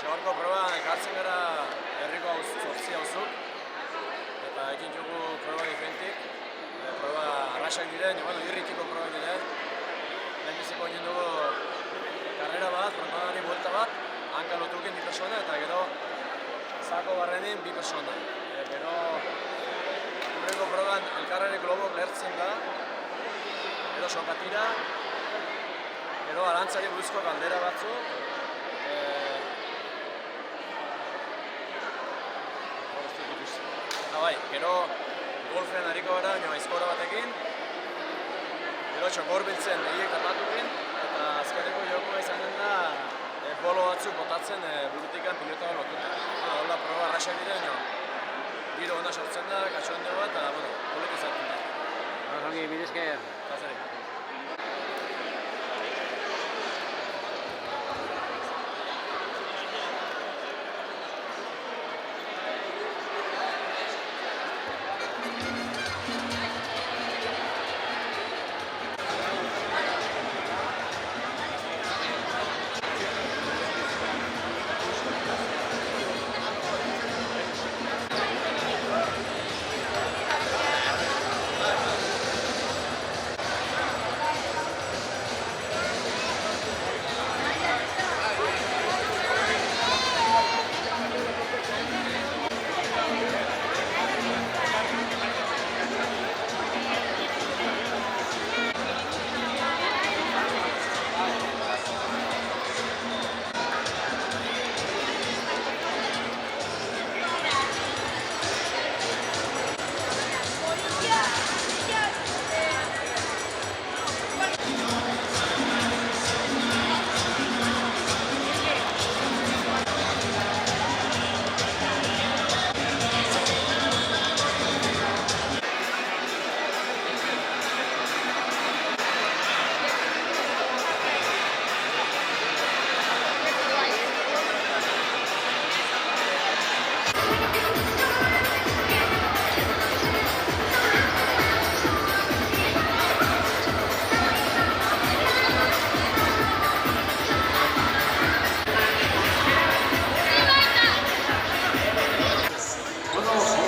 Gaurko proban ekartzen gara herriko zortzi auzuk eta ekin dugu proba diferentik. Proba arrasak diren, irritiko proba diren. Lehenbiziko egin dugu karrera bat, frontonari buelta bat, hanka lotuken 2 persona eta gero zako barrenin 2 persona. Gero hurrengo proban elkarrere globok lehertzen da, gero sokatira, gero arantzari buruzko galdera batzuk. Gero golfen hariko gara, aizkora batekin, gero txokor biltzen egiek tapatukin, eta azkeneko jokoa izanen da bolo batzuk botatzen burutikan pilota bat lotuta. Hola, proba arrasak diren, giro ona sortzen da, katxoen dugu eta polit izaten da. Ongi, mil esker. Plazerik.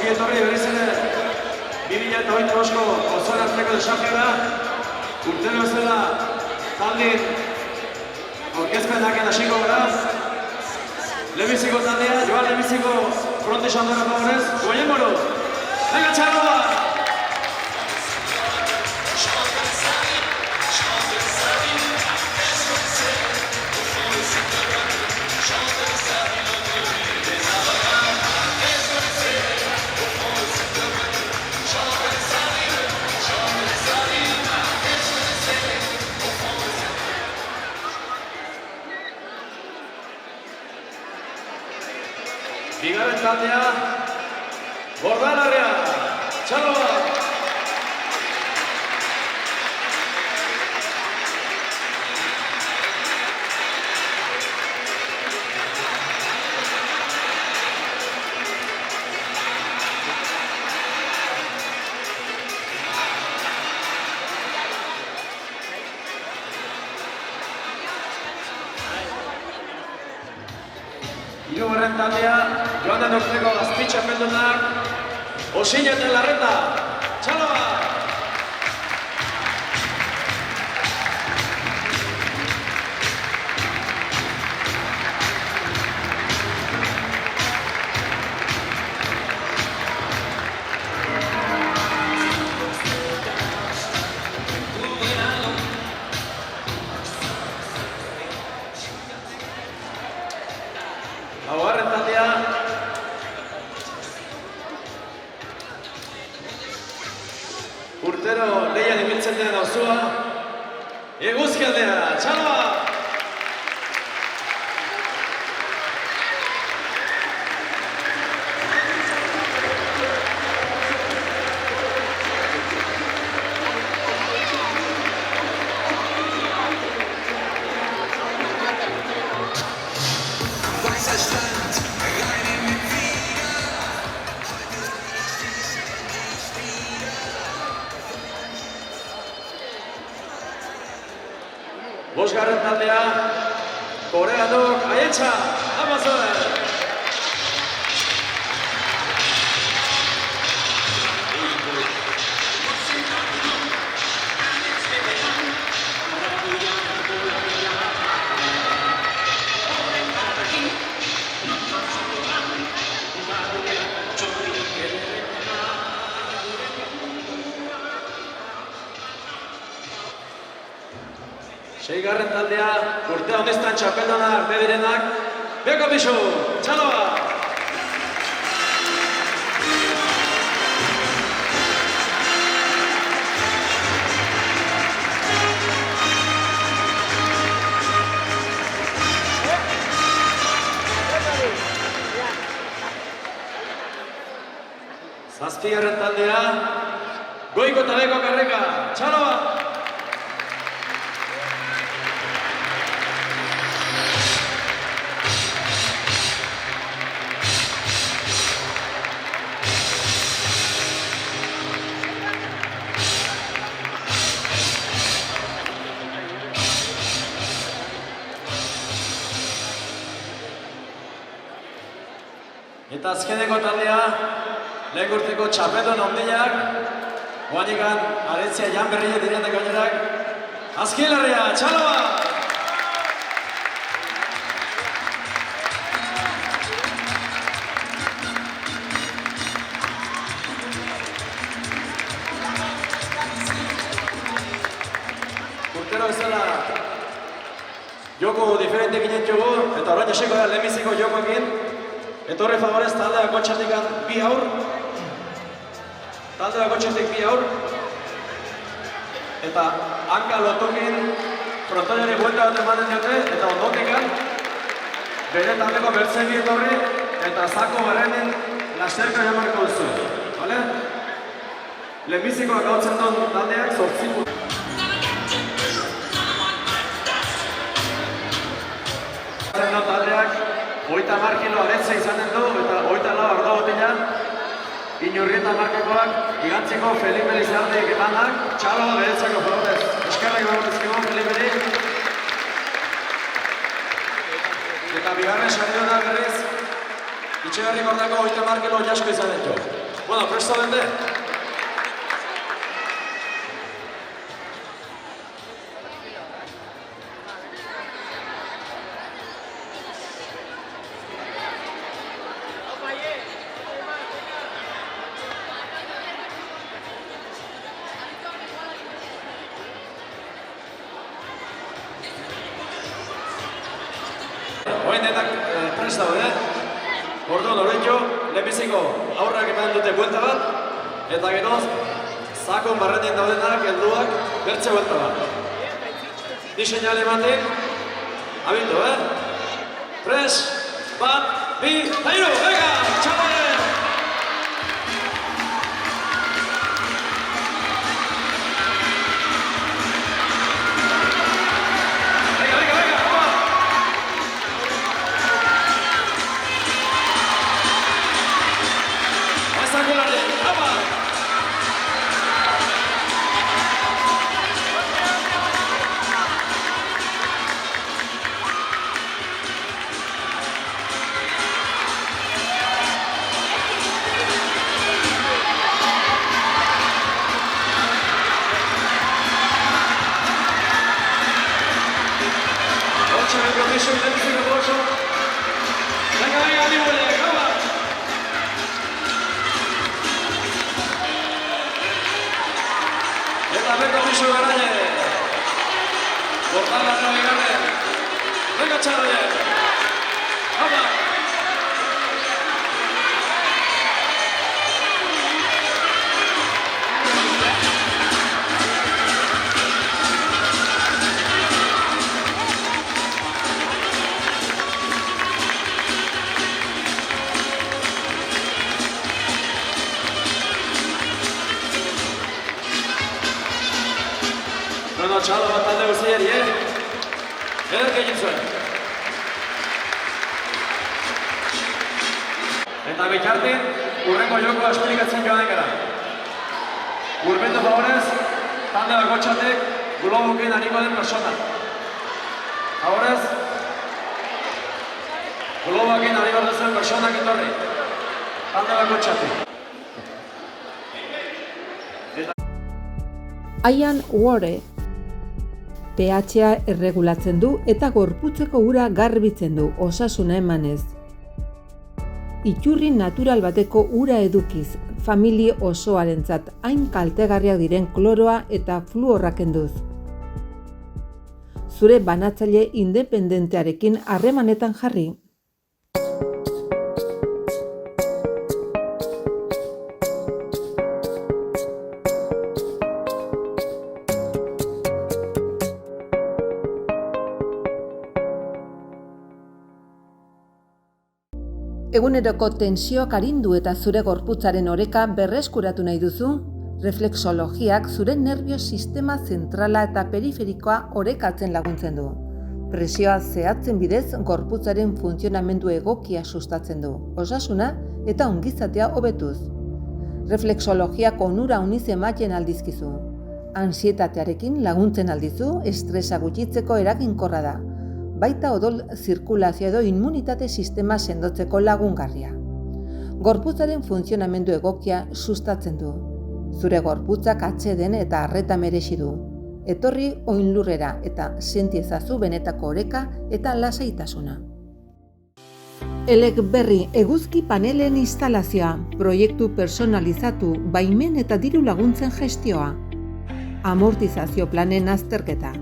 Etorri berriz ere 2025ko Ozan arteko desafioa urtero bezala taldeen aurkezpenak hasiko gara. Lehenbiziko taldea, Joan lehenbiziko fronte xandora favorez, goien moro! Venga, txarroa! Bigarren taldea, Bordalarria, txaloa! Hirugarren taldea, joan den urteko azpitxapeldunak, Osineten Larreta, txaloa! Laugarren taldea, urtero lehian ibiltzen den auzua, Eguzkialdea, txaloa! Bosgarren taldea, Koreanok Aietxa, Amazon! Seigarren taldea, urte honestan txapeldona arte direnak, Beko Pixu, Txaloa! Zazpigarren taldea, Goiko eta Beko Karreka, Txaloa! Eta azkeneko taldea, lehen urteko txapeldon ondileak, oanikan aretzia jan berriak direnak gainerak, Azkilarria, Txaloa! Urtero bezala, joko diferente ginen jogu, eta orain eseko da lehenbiziko jokoekin, etorri favorez talde bakotxatik bi aur. Talde bakotxatik bi aur. Eta hanka lotukin frontoiari buelta bat ematen diote, eta ondotikan bere taldeko bertzen bi etorri, eta zako barrenen lasterka jamarko duzu. Vale? Lehenbizikoak gautzen duen taldeak zortziku. Taldeak 30 kilo aletza izanen du, eta 34 ardo botila, Inurrieta markekoak, igantziko Felipe Lizardik emanak, Txaloa beretzako favorez. Eskerrak behar Feliperi. Eta bigarren sarri da berriz, Itxegarrik ordako 30 kilo jasko izanen du. Bueno, presto bende? Hoen denak prest daude, orduan horretxo, lehenbiziko aurrak eman dute buelta bat, eta geroz, zakon barretien daudenak, helduak, bertze buelta bat. Di señale ematen, abildu, Prest, bat, bi, eta hiru, venga, txaloa! Beko Pixu garaile, Bortala nahi garen, venga Txaloa! Hapa! Bueno, Txaloa bat talde guztiari, ederk egin zuen. Eta bitartin, urrengo joko esplikatzen joan gara. Urbendu favorez, talde bakotxatek, globukin hariko den persona. Favorez, Globakin ari behar duzuen pertsonak etorri. Talde bako txati. Ian Ware pH-a erregulatzen du eta gorputzeko ura garbitzen du, osasuna emanez. Iturri natural bateko ura edukiz, familia osoarentzat hain kaltegarriak diren kloroa eta fluorra kenduz. Zure banatzaile independentearekin harremanetan jarri. Eguneroko tensioak arindu eta zure gorputzaren oreka berreskuratu nahi duzu? Reflexologiak zure nerbio sistema zentrala eta periferikoa orekatzen laguntzen du. Presioa zehatzen bidez gorputzaren funtzionamendu egokia sustatzen du, osasuna eta ongizatea hobetuz. Reflexologiak onura uniz ematen aldizkizu. Antsietatearekin laguntzen aldizu, estresa gutxitzeko eraginkorra da. Baita odol zirkulazio edo immunitate sistema sendotzeko lagungarria. Gorputzaren funtzionamendu egokia sustatzen du. Zure gorputzak atseden eta arreta merezi du. Etorri oinlurrera eta senti ezazu benetako oreka eta lasaitasuna. Elecberri eguzki panelen instalazioa, proiektu personalizatu, baimen eta diru laguntzen gestioa. Amortizazio planen azterketa.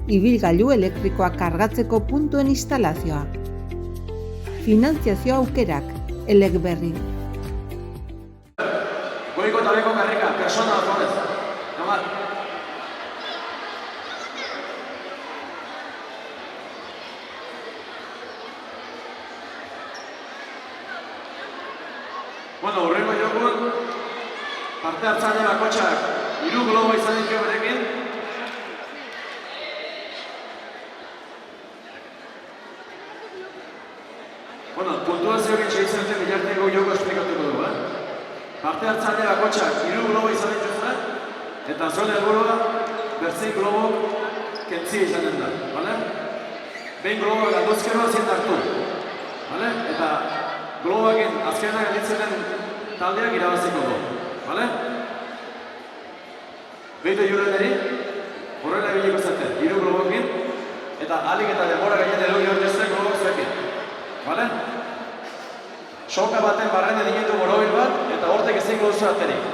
Ibilgailu elektrikoa kargatzeko puntuen instalazioa. Finantziazio aukerak, Elecberri. Goiko eta beko karrika, persona alfonez. Nomar. Bueno, horrengo jokun, parte hartzaile bakotxak 3 globo izan ditu berekin. Bueno, puntuazioak itxeizan zen bilarteko joko esplikatuko dugu, Parte hartzaile bakotxak 3 globo izan dituzue, eta zuen helburua berzein globo kentzi izanen da, bale? Behin globoa galduzkero ezin hartu, bale? Eta globoakin azkenak gelditzen den taldeak irabaziko du, bale? Behitu juren eri, horrela ebiliko zaten, 3 globoakin, eta alik eta denbora gainen elogi hortezuen globok zuekin, bale? Soka baten barrenen dinetu borobil bat, eta hortek ezin gozu aterik.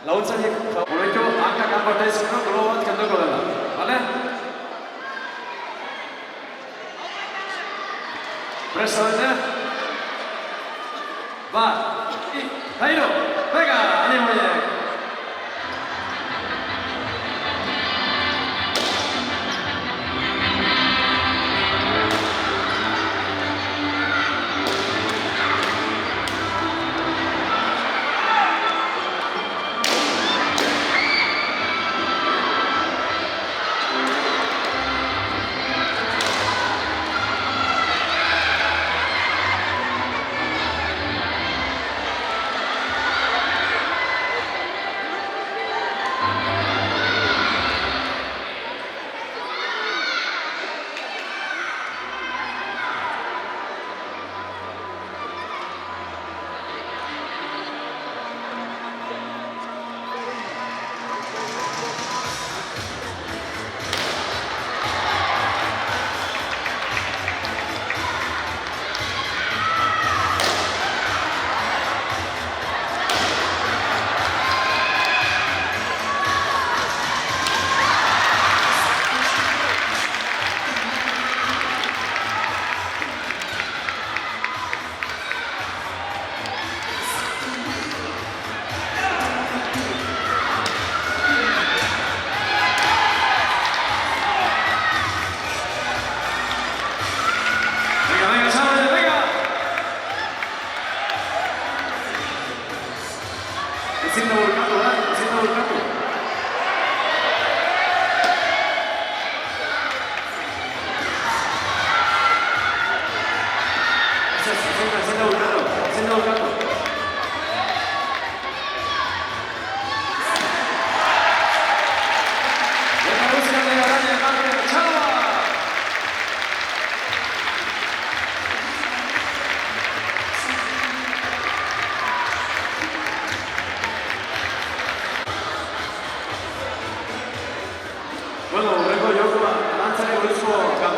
Launtzaiek, horretio, hanka kanporta izkeno globo bat kenduko dela, bale? Presta dute? Bat, hiru, venga, animo horiek!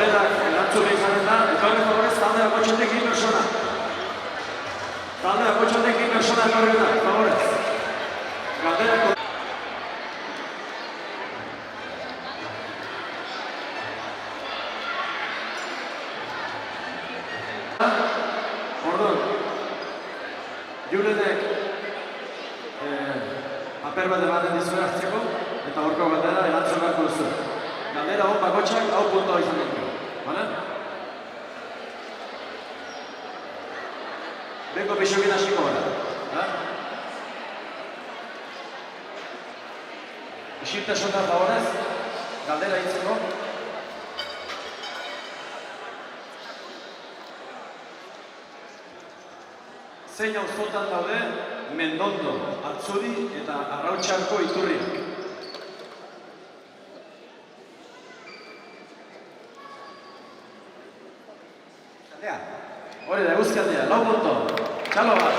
galderak erantzun izanen da, etorri favorez talde bakotxetik 2 persona. Talde bakotxetik 2 persona etorri da, favorez. Galderak... Orduan, Julenek paper bat ematen dizue hartzeko, eta horko galdera erantzun beharko duzu. Galdera hon bakotxak hau puntua izan ditu, bale? Beko pixokin hasiko gara, isiltasuna favorez, galdera hitzeko. Zein auzotan daude Mendondo, Atzuri eta Arrautxarko iturriak. Hori da, eguzkialdea, 4 punto. Txalo bat.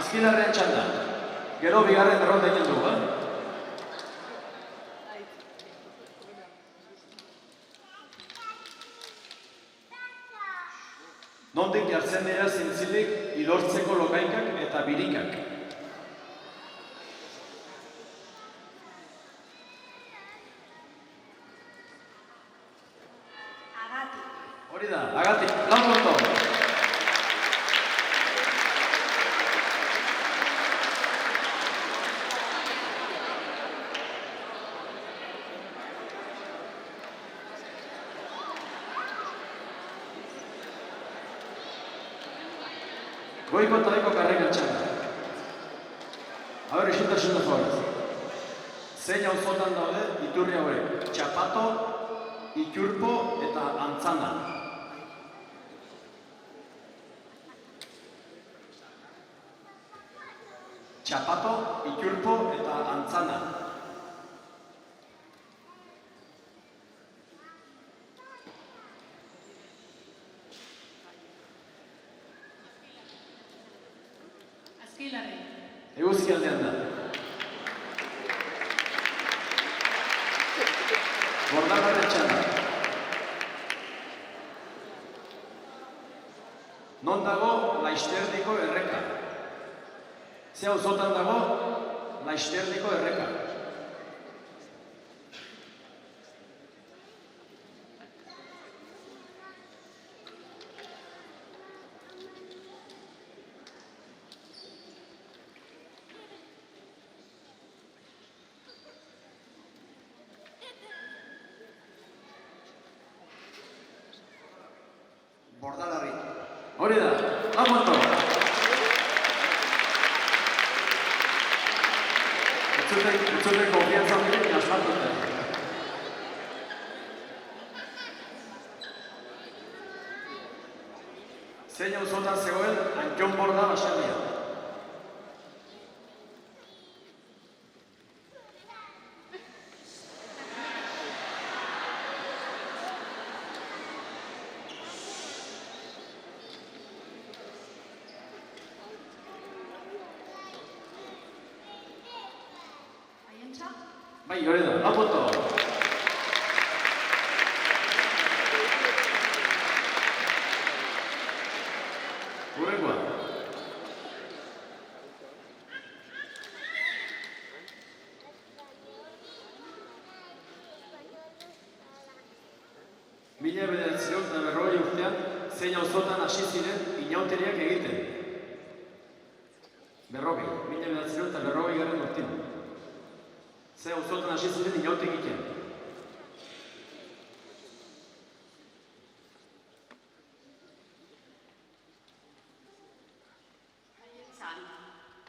Azkilarrean txanda. Gero bigarren erronda egin dugu, Nondik jartzen dira zintzilik ilortzeko logaikak eta birikak. Agatik. Hori da, agatik, 4 punto. Goiko eta eko karrika txanda. Haber, isiltasuna favorez. Zein auzotan daude iturri hauek? Txapato, Iturpo eta Antzana. Txapato, Iturpo eta Antzana. Azkilarre. Eguzkialdean da. Bordagarren txanda. Non dago Laisterdiko erreka? Ze auzotan dago Laisterdiko erreka? Bordalarri. Hori da, amonto. Utzuten konfianza hori asfaltu dut. Zein auzotan zegoen Antxon Borda baserria. Bai, hori da, apunto. Hurrengoa. Mila bederatziehun eta 40 urtean, zein auzotan hasi ziren inauteriak egiten. 1940 garren urtean. Ze auzotan hasi ziren inautek egiten.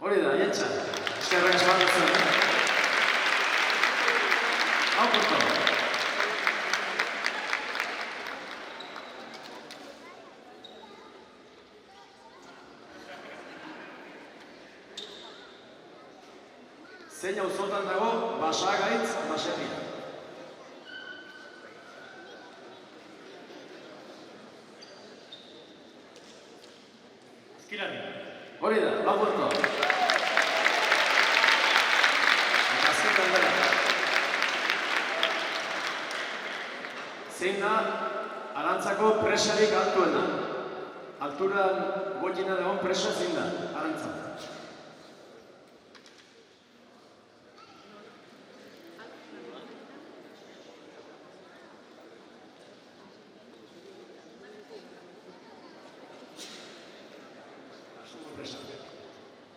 Hori da, Aientzan. Eskerrak esan dutzen. Hau punto. Zein auzotan dago Basagaitz baserria. Azkilarri. Hori da, lau punto. Eta azken galdera. zein da Arantzako presarik altuena. Alturan goiena dagoen presa zein da, Arantza.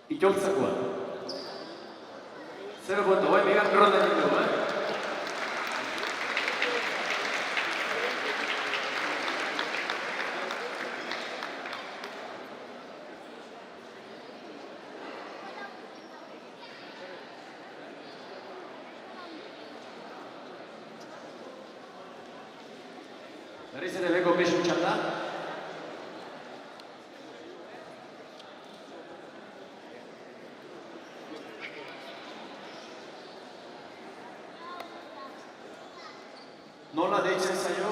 Itoltzakoa. 0 punto, bigarren ronda egin dugu, Berriz ere beko pesu txanda. Nola deitzen zaio,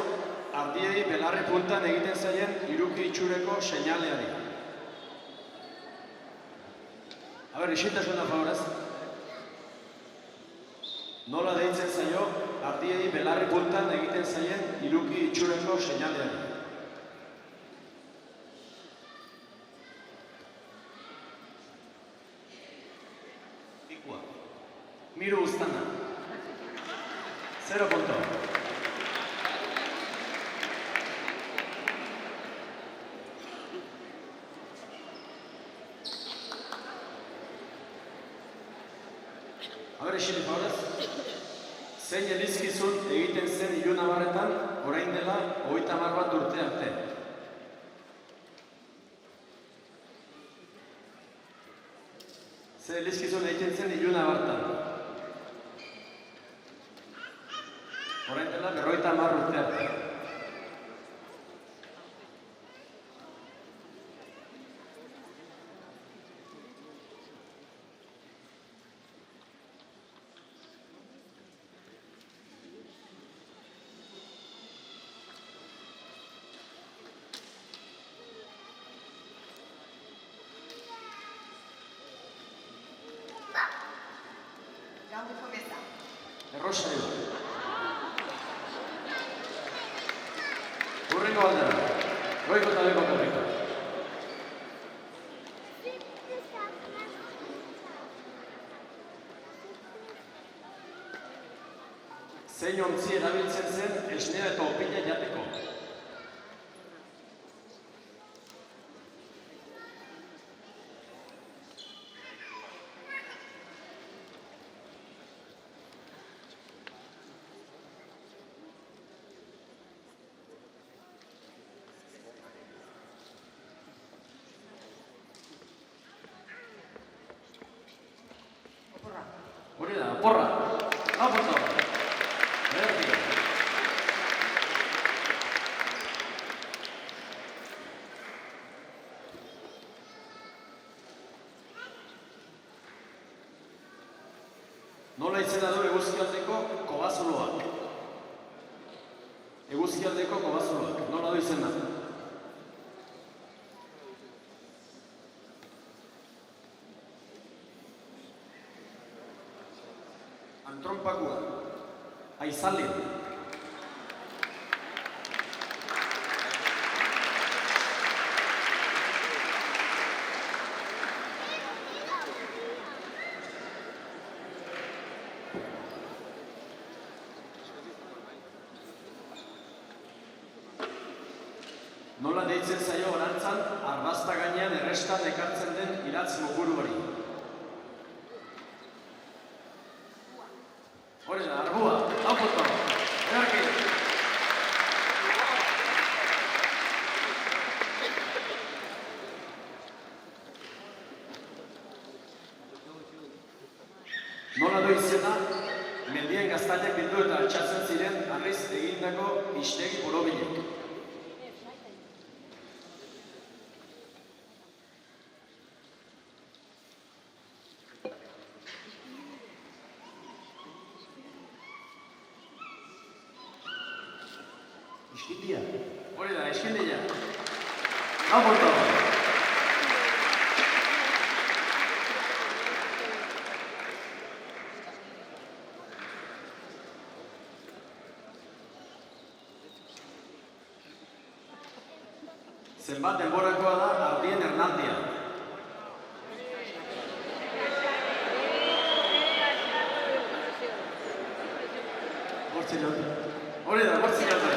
ardiei belarri puntan egiten zaien hiruki itxureko seinaleari. A ber, isiltasuna favoraz. Nola deitzen zaio, ardiei belarri puntan egiten zaien hiruki itxureko seinaleari. Ikua. Miru Uztana. 0 punto. Esili favoraz, zein elizkizun egiten zen Ilunabarretan orain dela 30 bat urte arte. Zein elizkizun egiten zen Ilunabarretan orain dela 50 urte arte. Vamos começar. Errosaio. Hurrengo aldera. Goiko eta beko berriko. Zein ontzi erabiltzen zen esnea eta opila jateko. Hori da, porra. Hau punto. Berdi. Nola izena du Eguzkialdeko kobazuloak? Eguzkialdeko kobazuloak. Nola du izena? Antronpakua, Aizalin. Nola deitzen zaio Arantzan, arbazta gainean errestan ekartzen den iratz muguru hori. Hori da, arbua, hau punto, Erki. Nola du izena, mendien gaztainak bildu eta altxatzen ziren harriz egindako istegi borobilek. Eskindia. Hori da, eskindia. Hau punto. Denborakoa da Ardien Hernandia. Bortzi jote. Hori da, bortzi jote.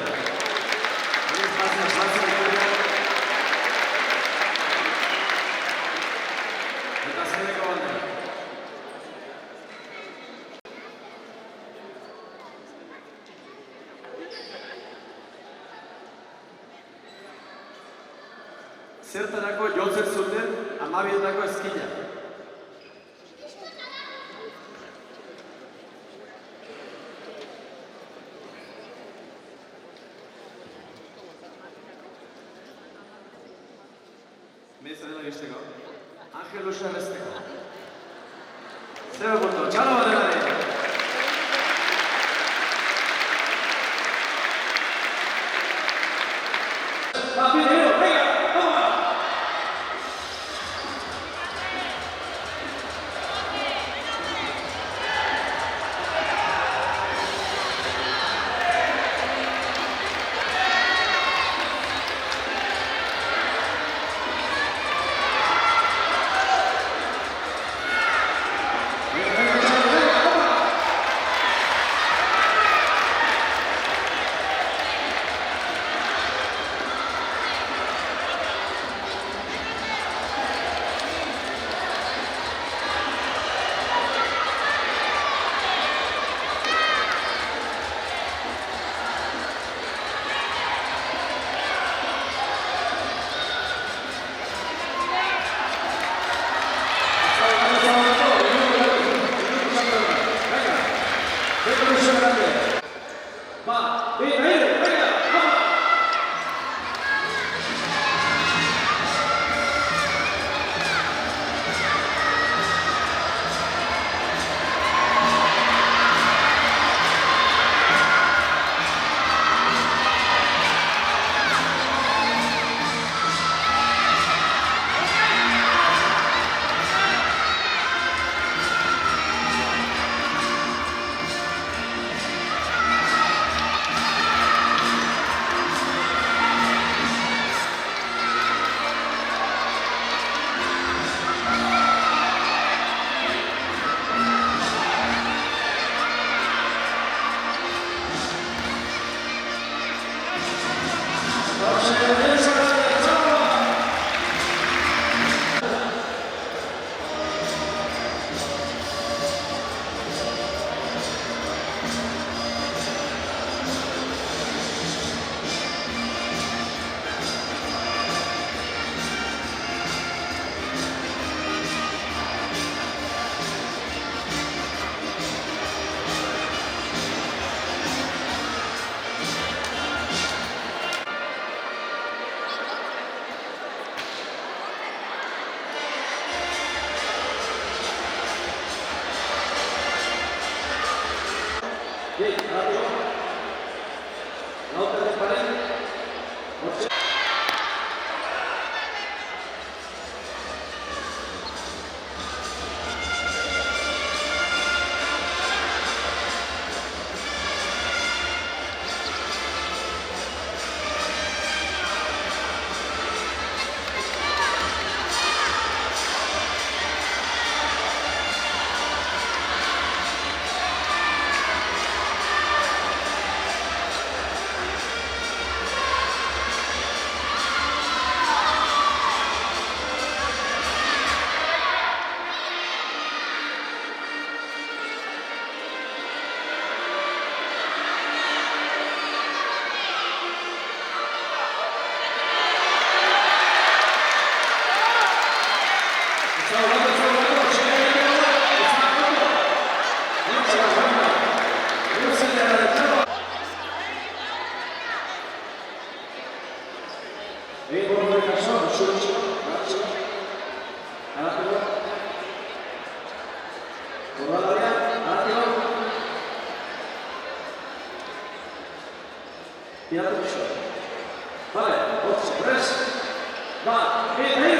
Hori espazio saltzen dira. Eta zedeko bandera. Zertarako jotzen zuten 12etako eskila. Meza dela gizteko. Angel Luxa errezteko. 0 punto. Txalo badelari. Vale, 8, 3, va, venga.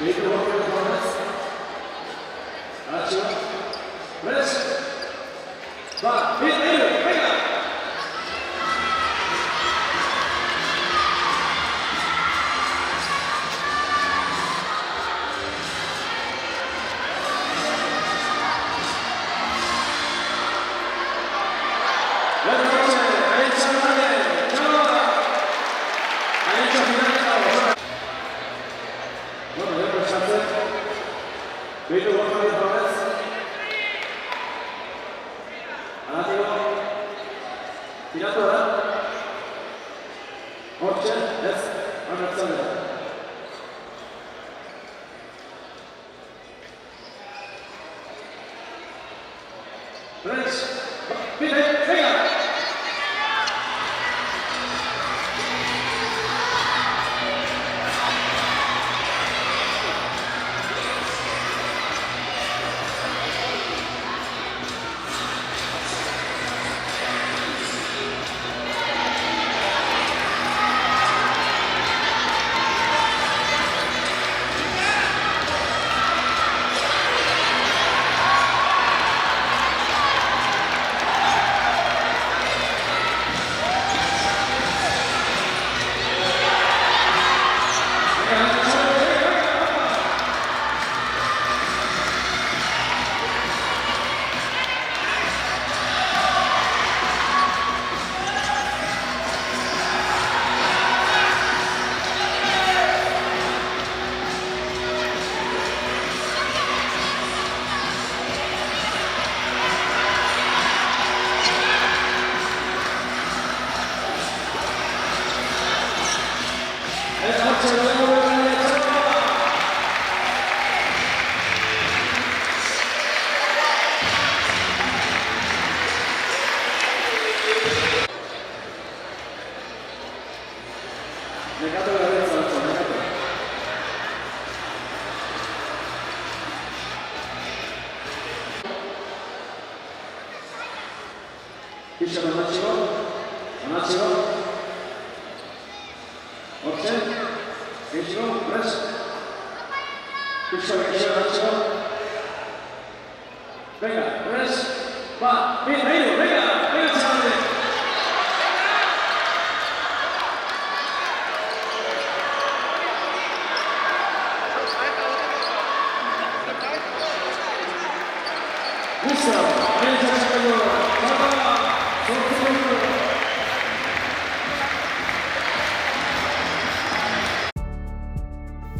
Behitu gorkatu formez. Aratxio. Prez. Ba, venga! Behitu gorkatu formez. Aratxio. Tiratu da. Hortxe, ez, agertzen da. Tres, venga! Nekatu gabe zaltzo, nekatu. Pixa Anatxio. Hortxe, geixo, prez. Pixa, Anatxio. Venga, prez. Va, venga, chavales.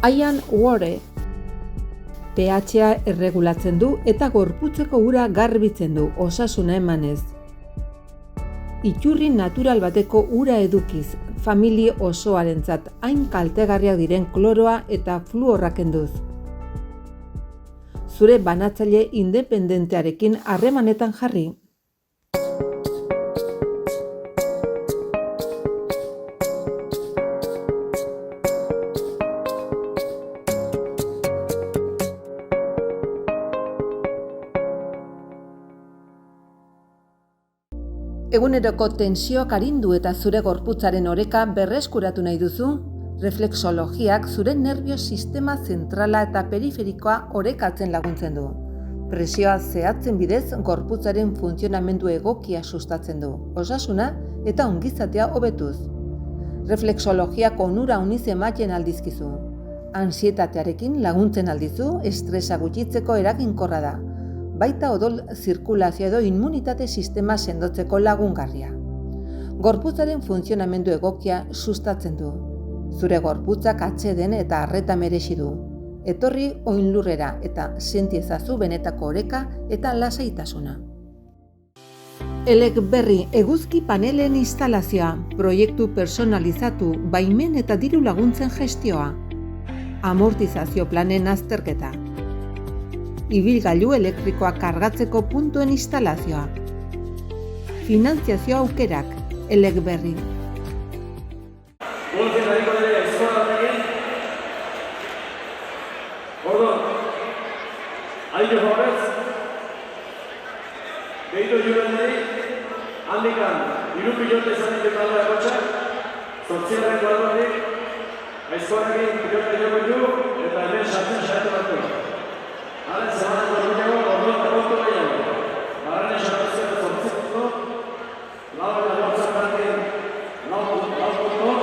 Ian Ware pH-a erregulatzen du eta gorputzeko ura garbitzen du, osasuna emanez. Iturri natural bateko ura edukiz, famili osoarentzat hain kaltegarriak diren kloroa eta fluorra kenduz. Zure banatzaile independentearekin harremanetan jarri. Eguneroko tensioak arindu eta zure gorputzaren oreka berreskuratu nahi duzu? Reflexologiak zure nerbio sistema zentrala eta periferikoa orekatzen laguntzen du. Presioa zehatzen bidez gorputzaren funtzionamendu egokia sustatzen du, osasuna eta ongizatea hobetuz. Reflexologiak onura uniz ematen aldizkizu. Ansietatearekin laguntzen aldizu, estresa gutxitzeko eraginkorra da. Baita odol zirkulazio edo immunitate sistema sendotzeko lagungarria. Gorputzaren funtzionamendu egokia sustatzen du. Zure gorputzak atseden eta arreta merezi du. Etorri oinlurrera eta senti ezazu benetako oreka eta lasaitasuna. Elegberri eguzki panelen instalazioa, proiektu personalizatu, baimen eta diru laguntzen gestioa. Amortizazio planen azterketa. Ibilgailu elektrikoa kargatzeko puntuen instalazioa. Finantziazio aukerak, Elegberri. Gultzen dariko dira eskola batekin. Gordon, adiko favorez. Behitu juren nahi, handikan, irupi jote izan ditu talde bakotxak, zortziarren guarduatik, Aizkoarekin pilota joko du eta hemen sartzen saiatu batko. Haren zemanen gordiago, orduan eta kontu gehiago. Barrene sartzen eta zortzeko, lau eta bortzak partien lau punto,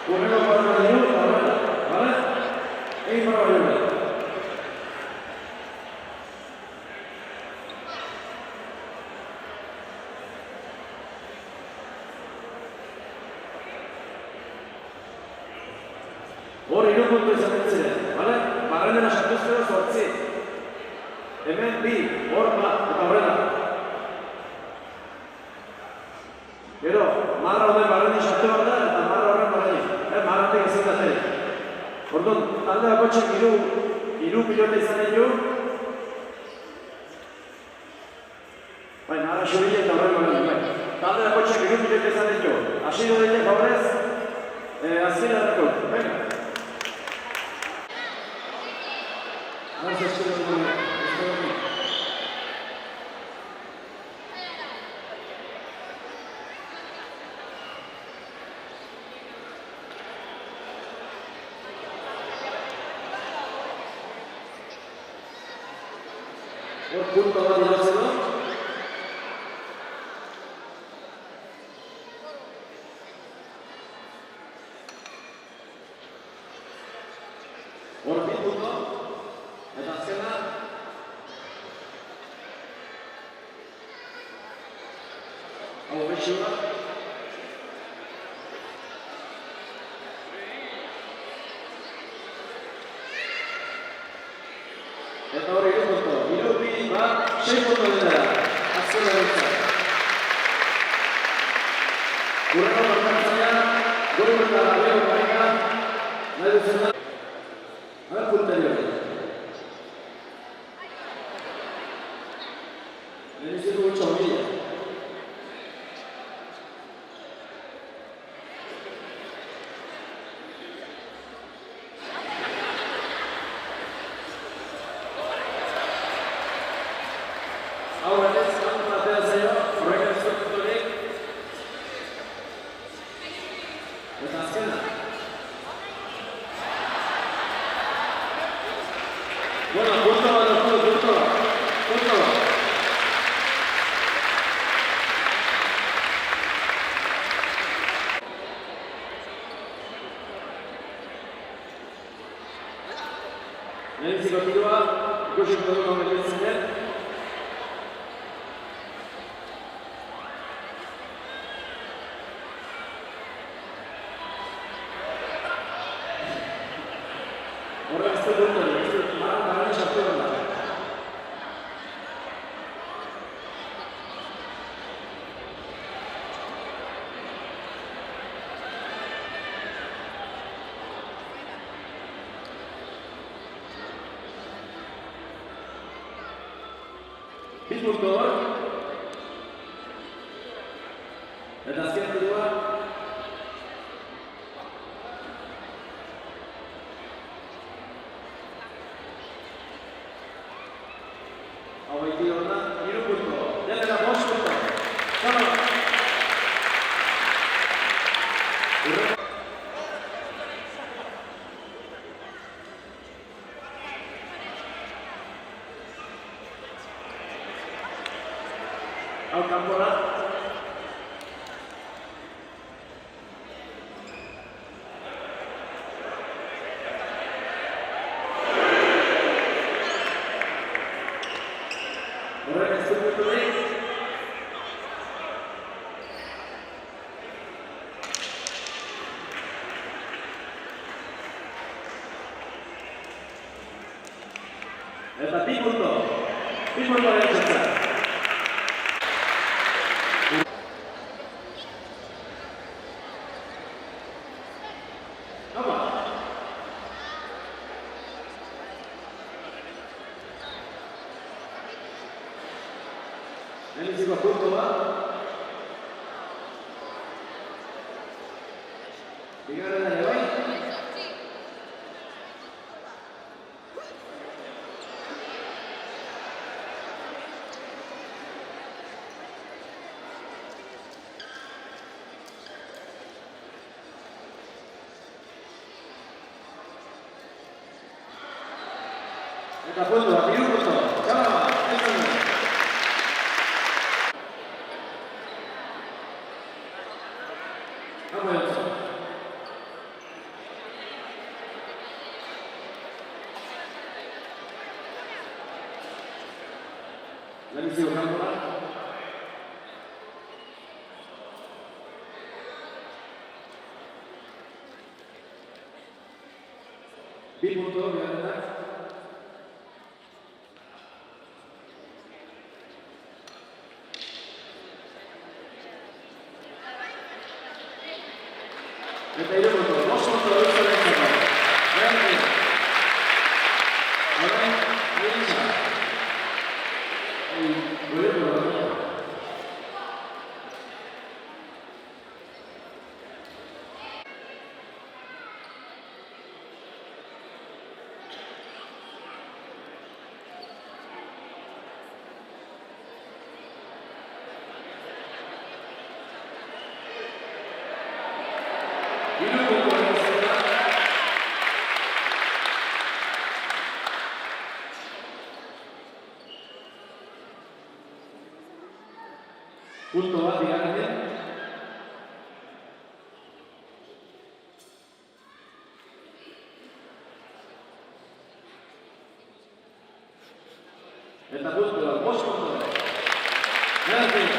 urreko bat diru eta horrela. Bale? Egin barra hori. Hor irupuntu izaten ziren, bale? Barrenera sartuzkero zortzi. Hemen bi, hor bat, eta horrela. Gero, marra horren barrenin sartu behar da, eta marra horren barrenin. Marratik ezin da zer. Orduan, talde bakotxek hiru pilota izan ditu. Bai, marra xubile eta horren barrenin, bai. Talde bakotxek hiru pilota izan ditu. Hasi du ditu favorez, azkina dako. Venga. Hor punto bat irabazi du. Hor bi punto. Eta azkena. Hau betxua. Eta hori punto. Hiru bi bat 6 punto dira. Azkena dira. Urreko partzaia, gol eta leo karika. Nahi duzen da. Hau punterio. Leheniziko gutxo mila. Hau batez, kantu batea zaio, horrek ez duturik. Eta azkena. Bueno, punto bat. Leheniziko tirua, ikusiko dugu betetzen den. Horrek ez dut marra sartu da. Bi punto hor. Eta azken tirua. Hau baiti horna, 3 punto. Dela 5 punto. Zama. Hau kanpora. Horrek ez du punturik. Eta bi punto. Bi punto erantzatza. Leheniziko punto bat. Bigarrena ere bai. Eta puntu bat, 3 puntu. Txaba, entzun. Hamo entzun. Lehenbiziko kanpoa. Bi puntu bigarrenak. Eta 3 puntu, 5 puntu bigarrenak. Lehenbiziko. Orain, Elisa. Punto bat bigarrenean. Eta puntu bat, 5 puntu. Gracias.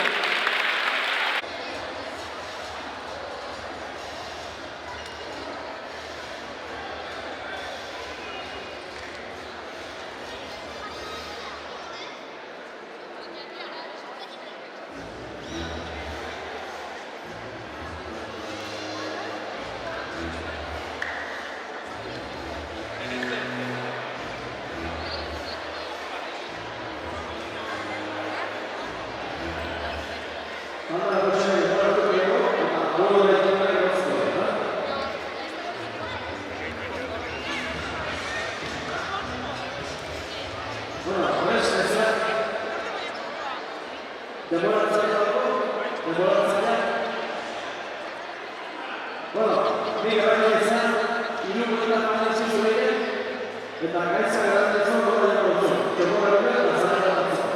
Eta gaitza garatzen gora dago. Denbora eta zara garatzen.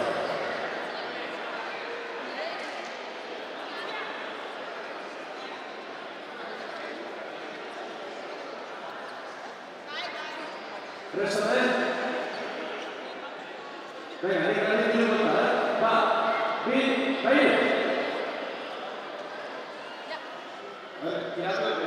Prestate. Venga, dale tiempo para. Va. Bien, ahí. Tirado el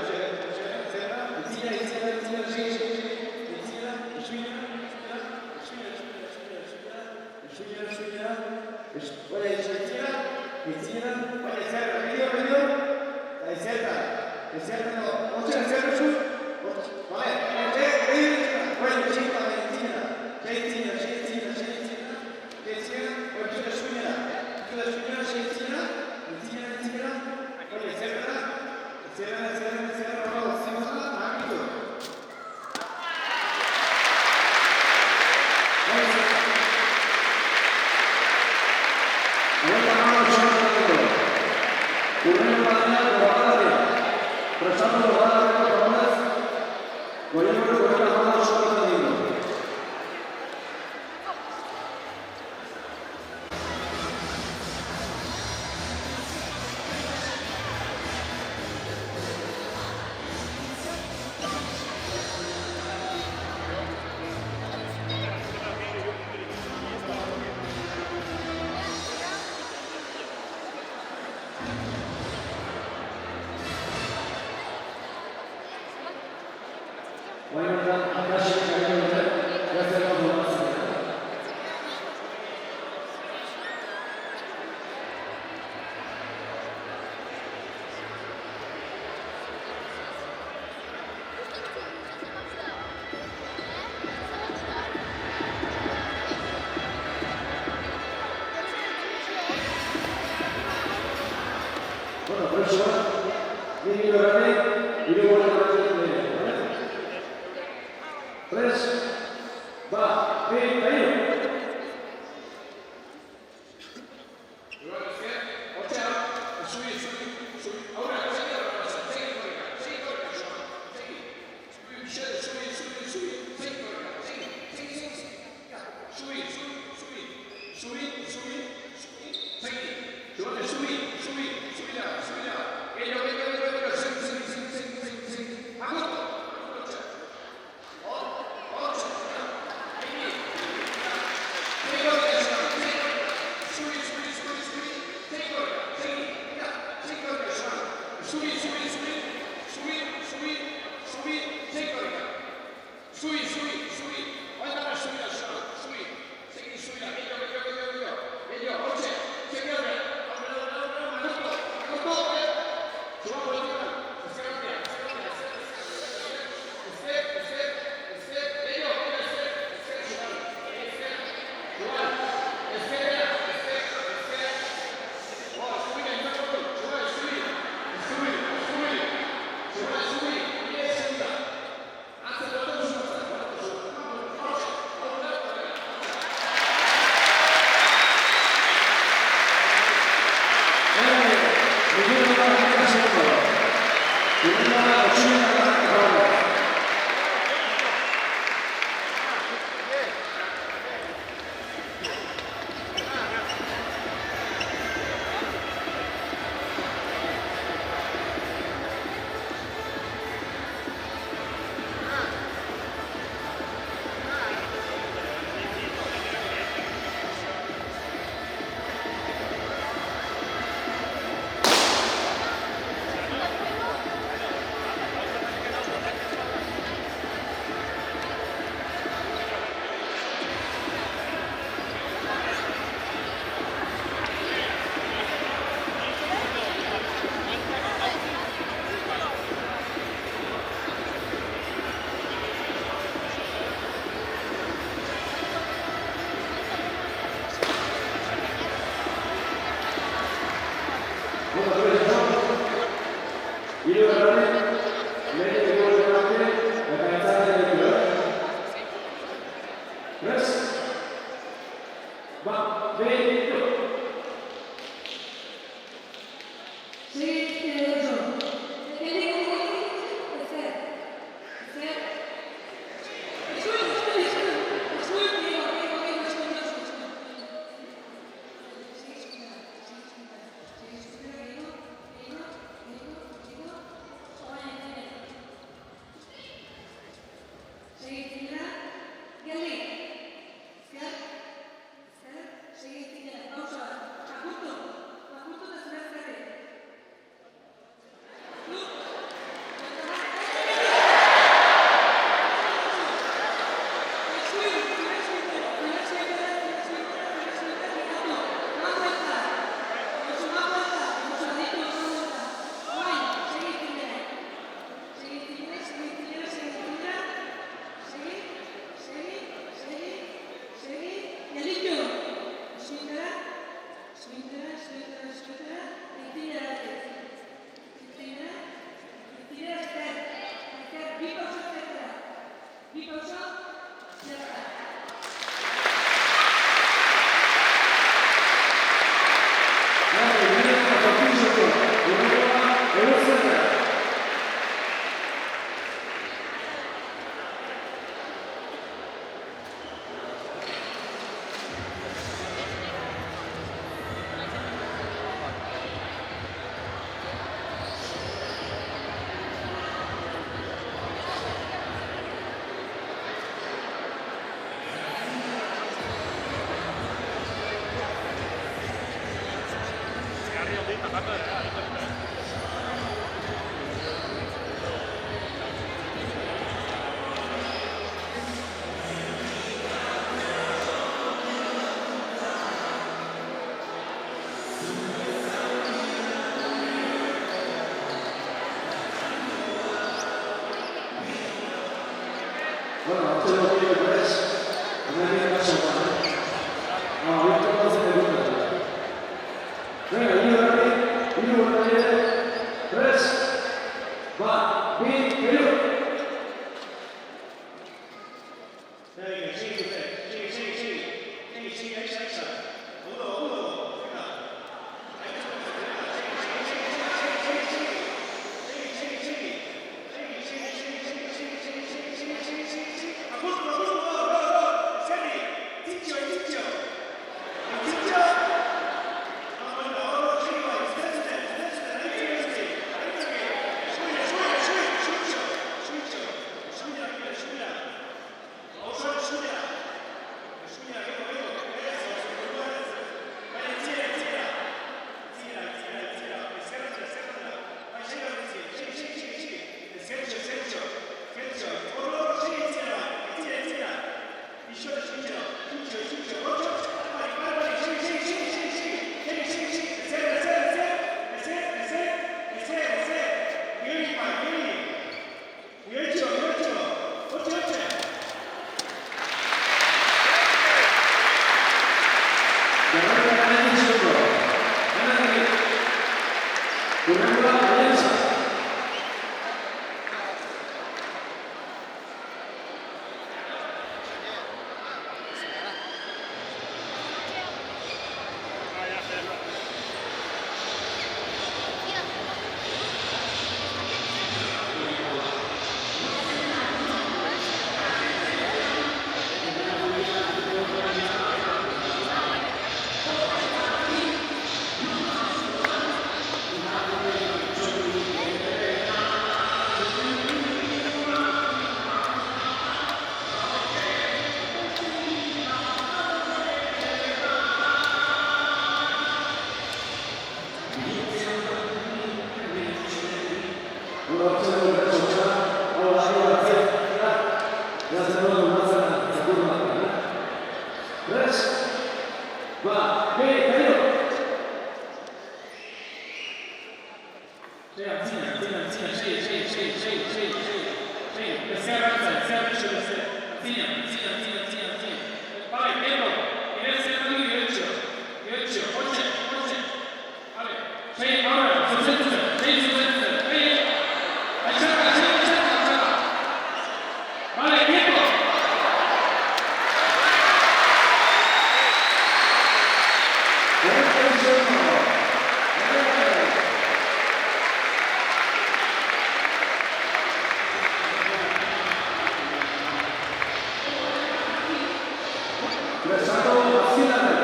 Presako azkinaren.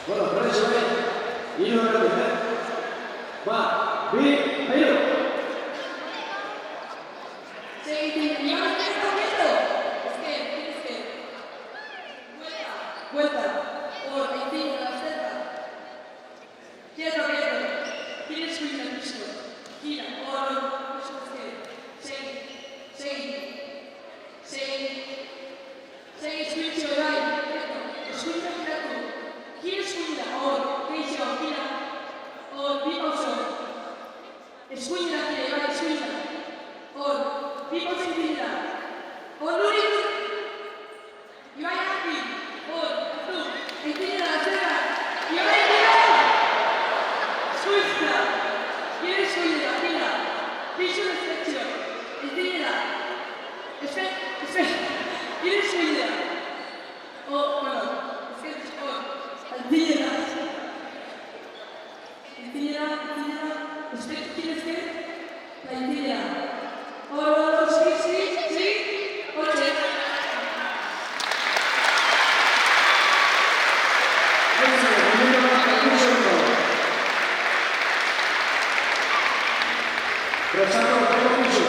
Bueno, preso bai, hiru erdi, Ba, bi, hiru. Vuelta, por 21 de la cerca. Quieto, quieto. Tienes su hija, listo. Gira, oro, seis, switch, right, quieto. Switch, quieto. Gira, switch, oro, gira, oro, pausa. Switch, right, switch, oro, pausa, gira. Oro, you are happy. Or, two, entiende la cera. Y ahora gira. Suelta. Quieres subirla, gira. Piso de flexión. Entiende. Espera. Quieres subirla. O, bueno, entiende. Espera, ¿quieres que? La entiende. Oro, sí. Ocho. Presako azkinaren.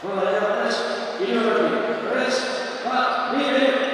Bueno, ya tres, hiru erdi. Prez, ba, bi, hiru.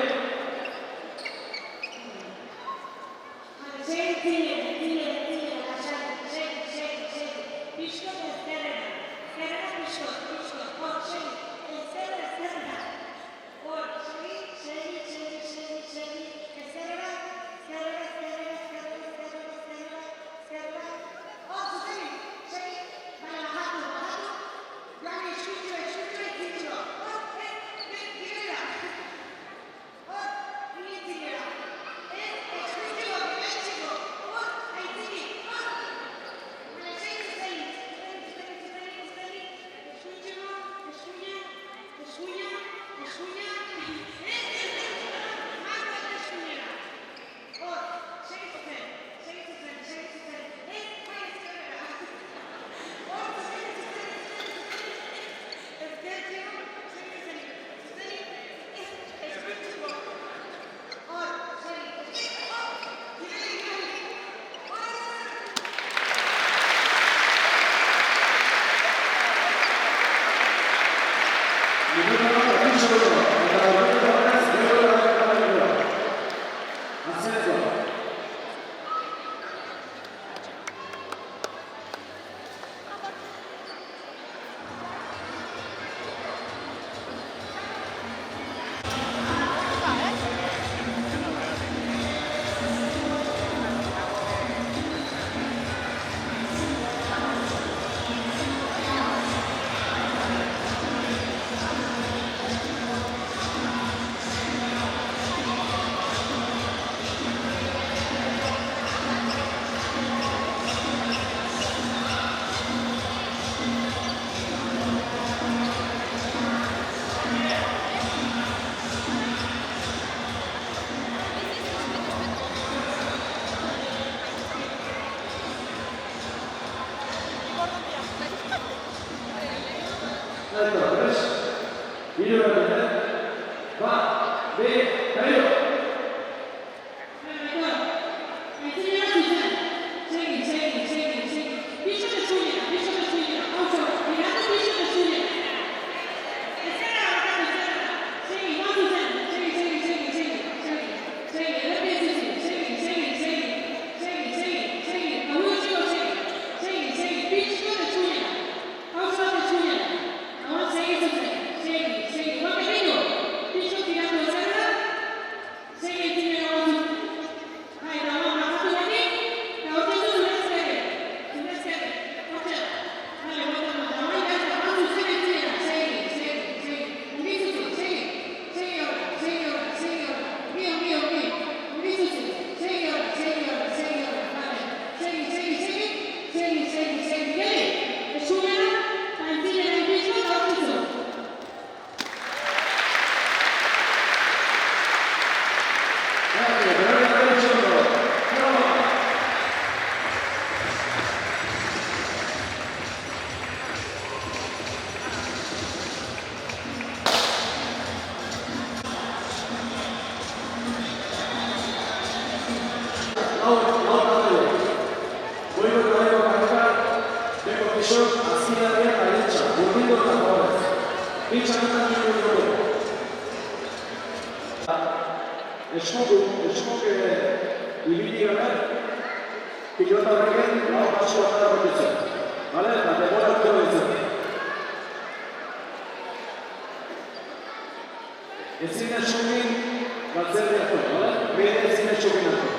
txarretan nire dugu. Eskuk ibili gabe, pilota horrekin lau paso bat bakitzen. Bale? Eta demora dut ditzen. Ezin eskukin galtzerdi hartu, bale? Bide ezin eskukin hartu.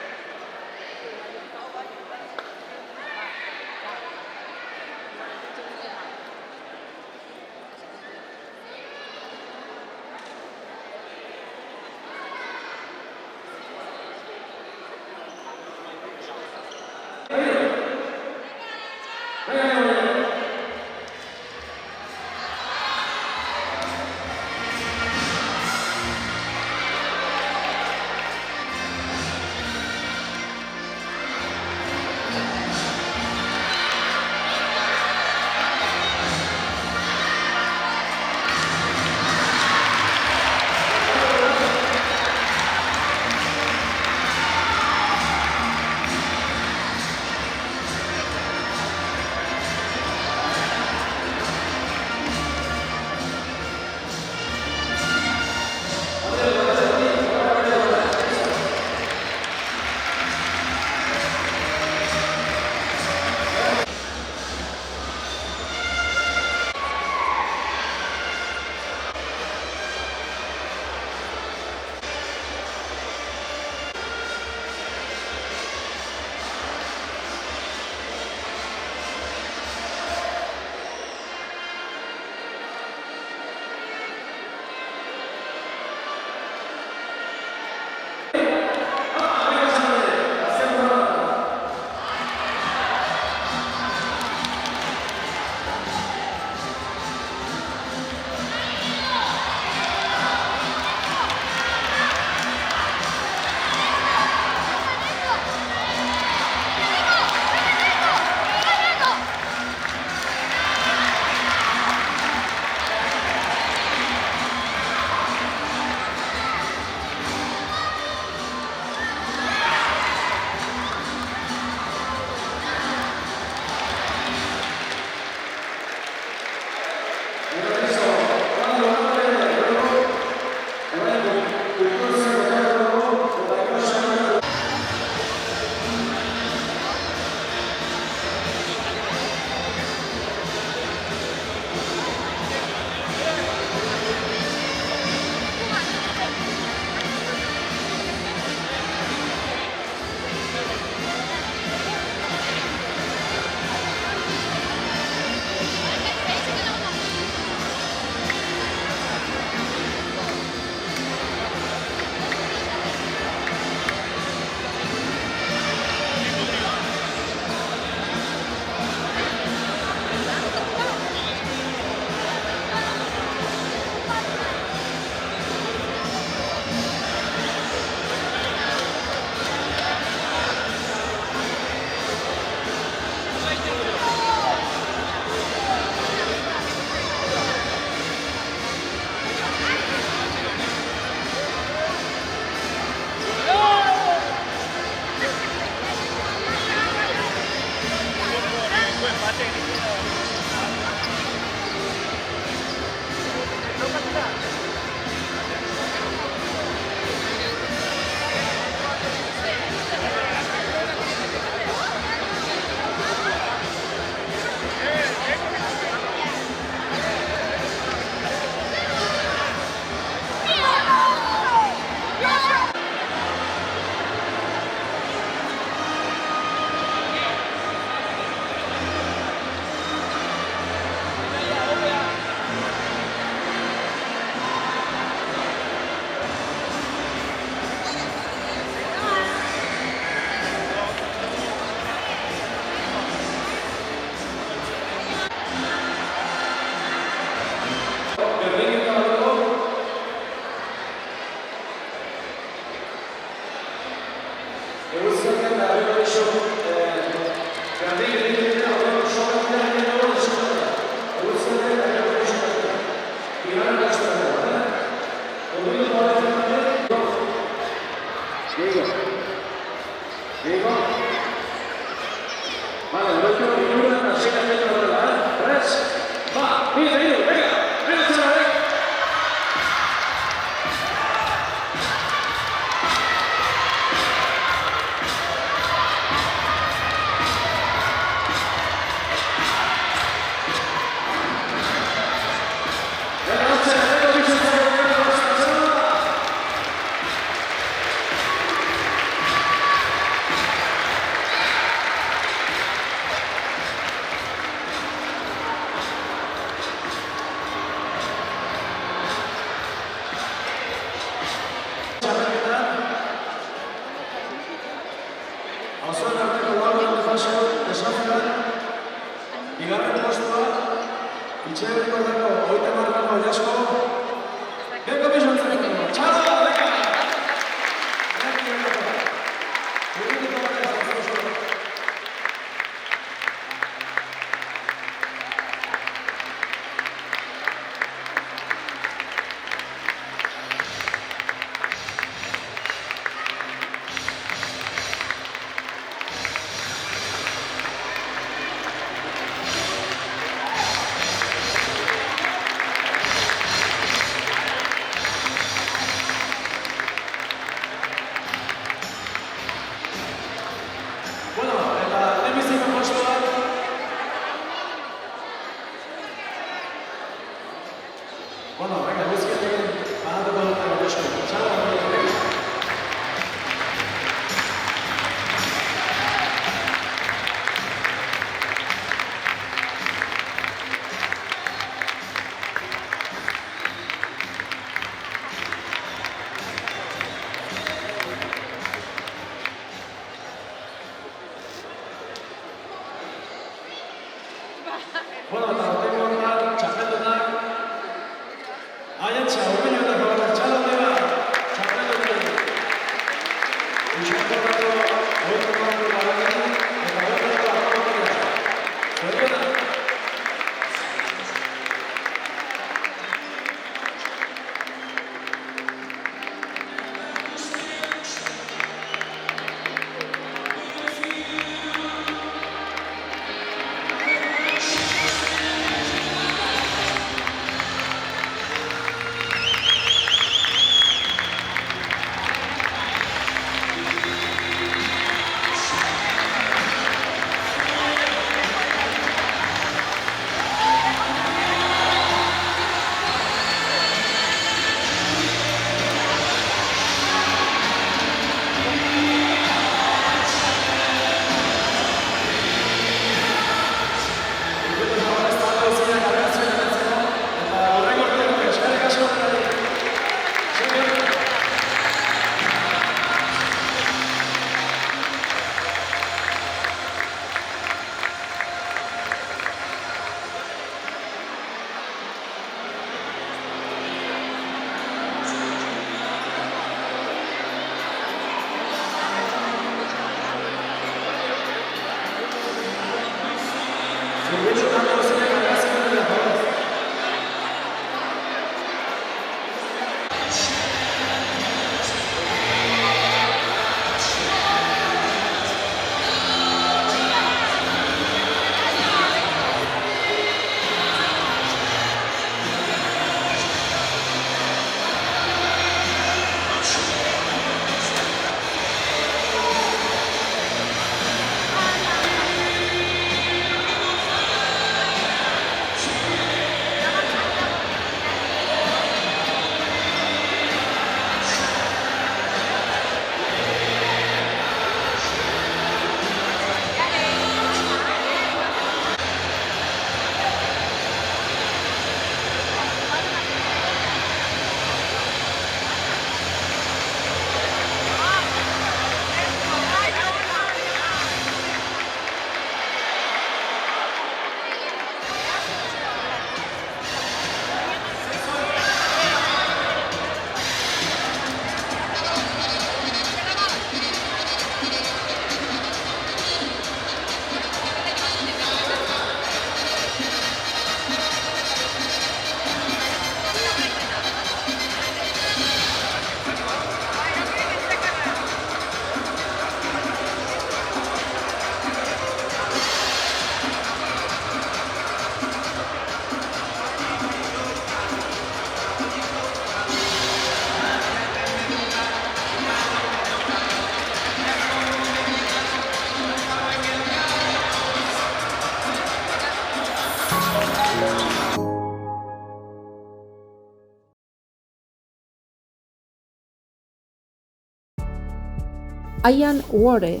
Ian Ware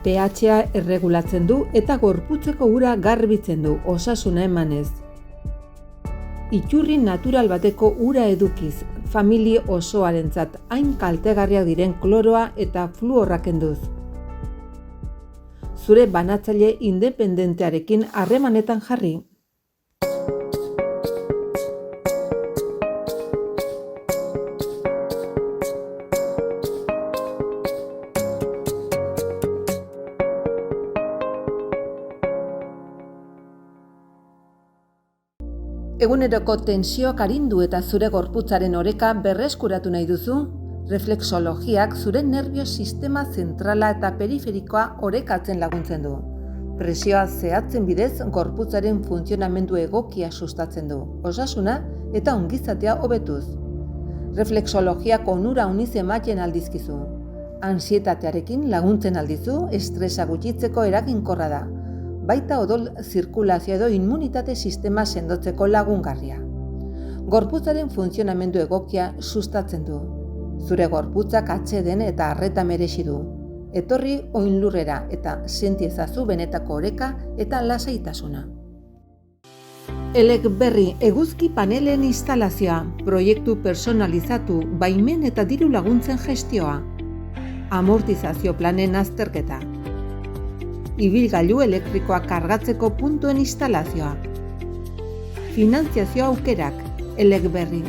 pH-a erregulatzen du eta gorputzeko ura garbitzen du, osasuna emanez. Iturri natural bateko ura edukiz, familia osoarentzat hain kaltegarriak diren kloroa eta fluorra kenduz. Zure banatzaile independentearekin harremanetan jarri. Eguneroko tensioak arindu eta zure gorputzaren oreka berreskuratu nahi duzu? Reflexologiak zure nerbio sistema zentrala eta periferikoa orekatzen laguntzen du. Presioa zehatzen bidez gorputzaren funtzionamendu egokia sustatzen du, osasuna eta ongizatea hobetuz. Reflexologiak onura uniz ematen aldizkizu. Ansietatearekin laguntzen aldizu, estresa gutxitzeko eraginkorra da. Baita odol zirkulazio edo immunitate sistema sendotzeko lagungarria. Gorputzaren funtzionamendu egokia sustatzen du. Zure gorputzak atseden eta arreta merezi du. Etorri oinlurrera eta senti ezazu benetako oreka eta lasaitasuna. Elecberri eguzki panelen instalazioa, proiektu personalizatu, baimen eta diru laguntzen gestioa. Amortizazio planen azterketa. Ibilgailu elektrikoa kargatzeko puntuen instalazioa. Finantziazio aukerak, Elecberri.